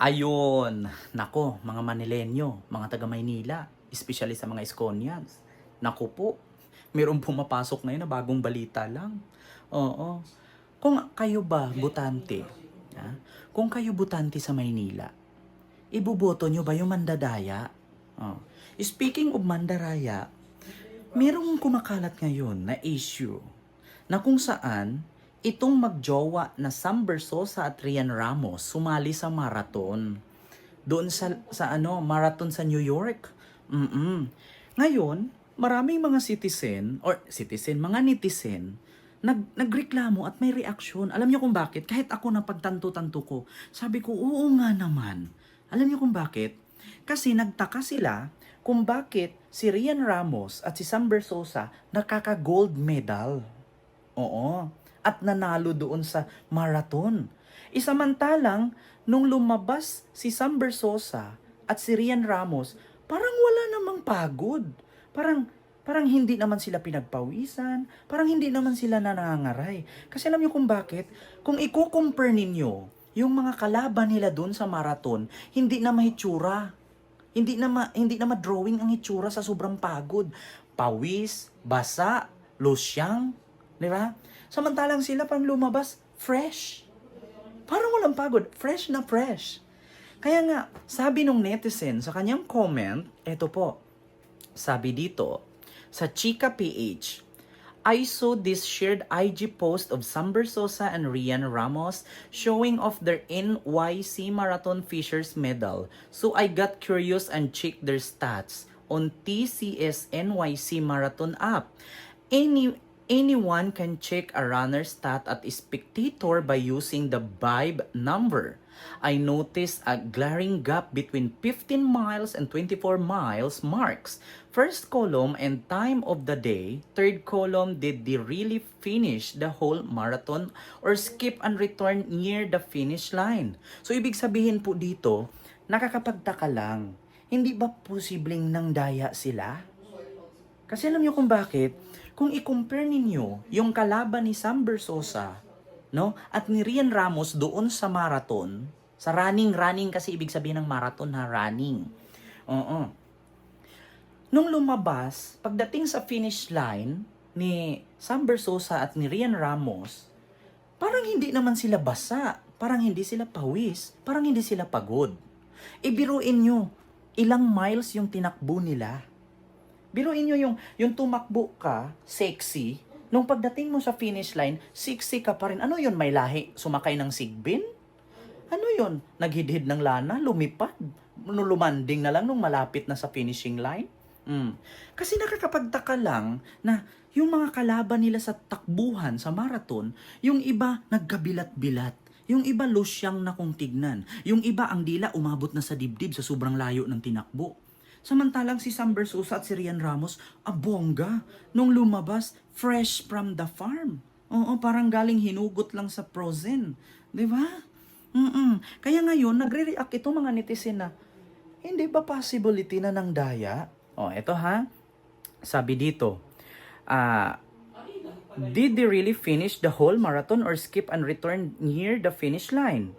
Ayun, nako, mga Manilenyo, mga taga Maynila, especially sa mga Iskonians. Nako po, mayroong pumapasok ngayon na bagong balita lang. Oo. Kung kayo ba butante, ha? Kung kayo butante sa Maynila, iboboto nyo ba yung mandadaya? Oh. Speaking of mandaraya, mayroong kumakalat ngayon na issue na kung saan itong magjowa na Sam Bersosa at Rian Ramos sumali sa marathon doon sa marathon sa New York. Ngayon, maraming mga mga netizen nagreklamo at may reaksyon. Alam niyo kung bakit? Kahit ako na pagtanto-tanto ko, sabi ko, oo nga naman. Alam niyo kung bakit? Kasi nagtaka sila kung bakit si Rian Ramos at si Sam Bersosa nakaka-gold medal. Oo. At nanalo doon sa marathon. Isamantalang, nung lumabas si Sam Bersosa at si Rian Ramos, parang wala namang pagod. Parang hindi naman sila pinagpawisan, parang hindi naman sila nangangaray. Kasi alam niyo kung bakit? Kung i-compare ninyo yung mga kalaban nila doon sa marathon, hindi na mahitsura. Hindi na ma-drawing ang itsura sa sobrang pagod. Pawis, basa, losyang, di ba? Samantalang sila pang lumabas, fresh. Parang walang pagod, fresh na fresh. Kaya nga, sabi nung netizen sa kanyang comment, eto po, sabi dito, sa Chika PH, I saw this shared IG post of Sam Bersosa and Rian Ramos showing off their NYC Marathon Fishers medal. So I got curious and checked their stats on TCS NYC Marathon app. Anyone can check a runner's stat at spectator by using the Vibe number. I noticed a glaring gap between 15 miles and 24 miles marks. First column and time of the day. Third column, did they really finish the whole marathon or skip and return near the finish line? So ibig sabihin po dito, nakakapagtaka lang. Hindi ba posibleng nangdaya sila? Kasi alam niyo kung bakit? Kung i-compare ninyo yung kalaban ni Sam Bersosa, no, at ni Rian Ramos doon sa marathon, sa running kasi ibig sabihin ng marathon na running. Oo. Nung lumabas, pagdating sa finish line ni Sam Bersosa at ni Rian Ramos, parang hindi naman sila basa, parang hindi sila pawis, parang hindi sila pagod. Ibiruin nyo, ilang miles yung tinakbo nila. Biruin nyo yung tumakbo ka, sexy, nung pagdating mo sa finish line, sexy ka pa rin. Ano yun? May lahi? Sumakay ng sigbin? Ano yun? Naghidhid ng lana? Lumipad? Lumanding na lang nung malapit na sa finishing line? Kasi nakakapagtaka lang na yung mga kalaban nila sa takbuhan, sa marathon, yung iba nagkabilat-bilat. Yung iba losyang na kung tignan. Yung iba ang dila umabot na sa dibdib sa sobrang layo ng tinakbo. Samantalang si Sam Bersosa at si Rian Ramos, abongga, nung lumabas, fresh from the farm. Oo, parang galing hinugot lang sa frozen. Di ba? Kaya ngayon, nagre-react itong mga netizen na, hindi ba possibility na ng daya? Eto ha, sabi dito, did they really finish the whole marathon or skip and return near the finish line?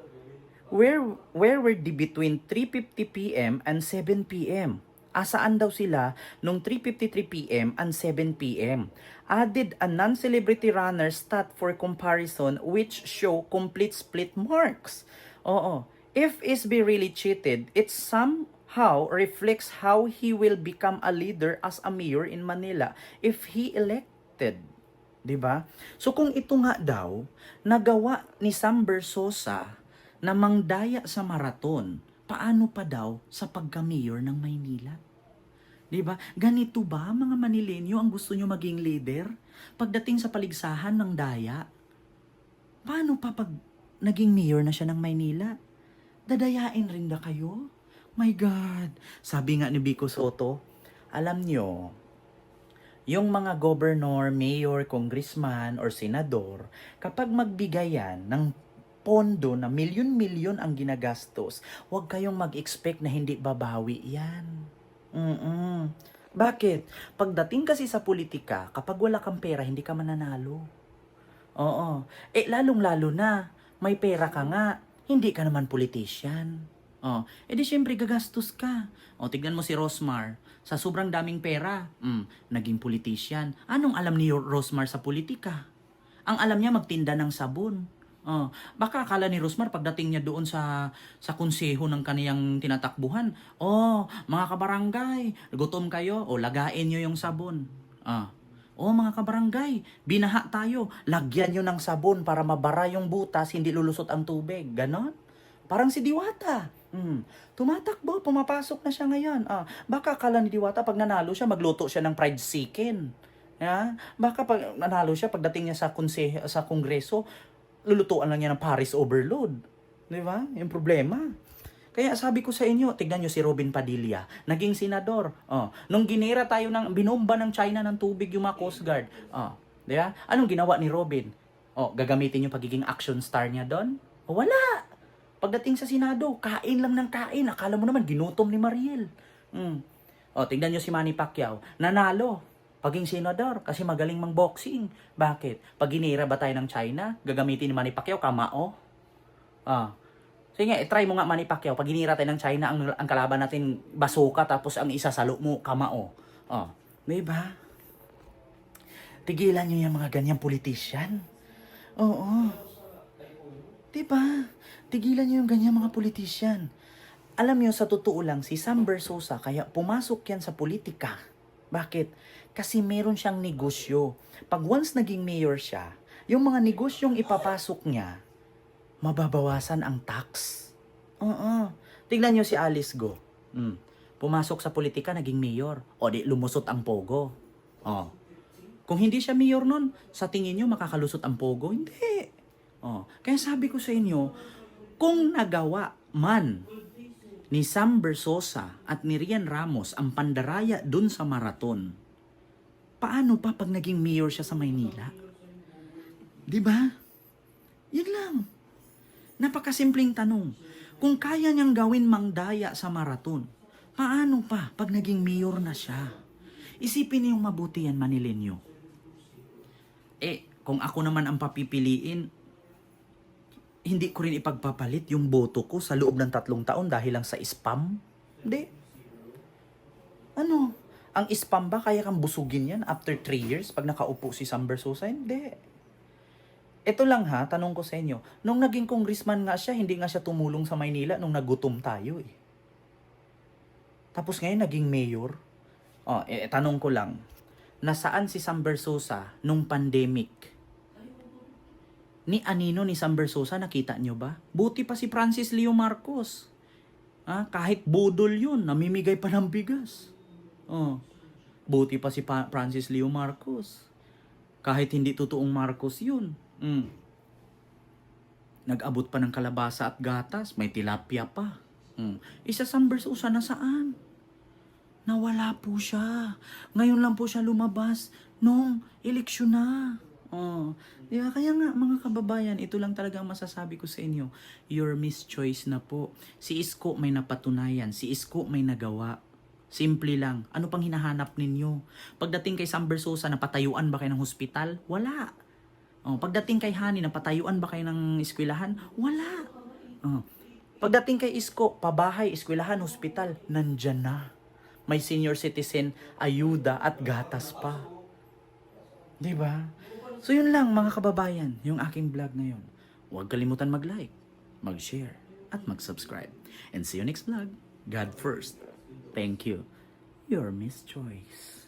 Where were they between 3:50 p.m. and 7 p.m.? Asaan daw sila nung 3:53 p.m. and 7 p.m. Added a non-celebrity runner stat for comparison which show complete split marks. Oo. If SB really cheated, it somehow reflects how he will become a leader as a mayor in Manila if he elected. 'Di ba? So kung ito nga daw nagawa ni Sam Bersosa na mangdaya sa marathon, paano pa daw sa pagka-mayor ng Maynila? 'Di ba? Ganito ba mga Manilenyo ang gusto nyo maging leader? Pagdating sa paligsahan ng daya, paano pa pag naging mayor na siya ng Maynila? Dadayain rin na kayo? My God! Sabi nga ni Vico Soto, alam nyo, yung mga governor, mayor, congressman, or senador, kapag magbigay yan ng pondo na milyon-milyon ang ginagastos, huwag kayong mag-expect na hindi babawi yan. Bakit? Pagdating kasi sa politika, kapag wala kang pera, hindi ka mananalo. Oo. Lalong-lalo na, may pera ka nga, hindi ka naman politician. Oh, edi syempre gagastos ka. O, tignan mo si Rosmar. Sa sobrang daming pera, naging politician. Anong alam ni Rosmar sa politika? Ang alam niya magtinda ng sabon. Oh, baka akala ni Rosmar pagdating niya doon sa konseho ng kaniyang tinatakbuhan, oh, mga kabarangay, gutom kayo, o lagain niyo yung sabon. Ah. Oh, mga kabarangay, binaha tayo. Lagyan niyo ng sabon para mabara yung butas, hindi lulusot ang tubig. Ganon? Parang si Diwata. Tumatakbo, pumapasok na siya ngayon. Baka akala ni Diwata pag nanalo siya, magluto siya ng fried chicken. Baka pag nanalo siya, pagdating niya sa kongreso, lulutuan lang niya ng Paris overload. Di ba? Yung problema. Kaya sabi ko sa inyo, tignan nyo si Robin Padilla, naging senador. Nung ginera tayo binomba ng China ng tubig yung mga Coast Guard. Di ba? Anong ginawa ni Robin? Gagamitin yung pagiging action star niya doon? Wala! Pagdating sa Senado, kain lang ng kain. Akala mo naman, ginutom ni Mariel. Tignan nyo si Manny Pacquiao. Nanalo. Paging senador kasi magaling mang-boxing. Bakit? Pag ginira ba tayo ng China, gagamitin ni Manny Pacquiao, kamao? Sige, try mo nga Manny Pacquiao. Pag ginira tayo ng China, ang kalaban natin basuka, tapos ang isasalo mo, kamao. Diba? Tigilan nyo yung mga ganyang politician. Oo. Diba? Tigilan nyo yung ganyan mga politician. Alam nyo, sa totoo lang, si Sam Bersosa, kaya pumasok yan sa politika. Bakit? Kasi meron siyang negosyo. Pag once naging mayor siya, yung mga negosyong ipapasok niya, mababawasan ang tax. Tignan nyo si Alice Go. Pumasok sa politika, naging mayor. O di, lumusot ang pogo. Kung hindi siya mayor nun, sa tingin nyo makakalusot ang pogo? Hindi. Kaya sabi ko sa inyo, kung nagawa man ni Sam Bersosa at ni Rian Ramos ang pandaraya dun sa maraton, paano pa pag naging mayor siya sa Maynila? Diba? Yun lang. Napakasimpleng tanong. Kung kaya niyang gawin mangdaya sa maraton, paano pa pag naging mayor na siya? Isipin niyong mabuti yan, Manilenyo. Kung ako naman ang papipiliin, hindi ko rin ipagpapalit yung boto ko sa loob ng 3 taon dahil lang sa spam. Hindi. Ano? Ang spam ba kaya kang busugin yan after 3 years pag nakaupo si Sam Bersosa? Hindi. Ito lang ha, tanong ko sa inyo. Nung naging congressman nga siya, hindi nga siya tumulong sa Maynila nung nagutom tayo . Tapos ngayon naging mayor. Tanong ko lang. Nasaan si Sam Bersosa nung pandemic? Ni Anino ni Sam Bersosa, nakita nyo ba? Buti pa si Francis Leo Marcos. Kahit budol yun, namimigay pa ng bigas. Buti pa si Francis Leo Marcos. Kahit hindi totoong Marcos yun. Nag-abot pa ng kalabasa at gatas, may tilapia pa. Isa Sam Bersosa na saan? Nawala po siya. Ngayon lang po siya lumabas nung eleksyon na. Diba? Kaya nga mga kababayan, ito lang talaga ang masasabi ko sa inyo. Your mischoice na po. Si Isko may napatunayan. Si Isko may nagawa. Simple lang. Ano pang hinahanap ninyo? Pagdating kay Sam Bersosa, napatayuan ba kayo ng hospital? Wala. Pagdating kay Hani, napatayuan ba kayo ng eskwelahan? Wala. Pagdating kay Isko, pabahay, eskwelahan, hospital, nandyan na. May senior citizen, ayuda at gatas pa. Diba? So yun lang mga kababayan, yung aking vlog ngayon. Huwag kalimutan mag-like, mag-share, at mag-subscribe. And see you next vlog. God first. Thank you. Your Miss Choice.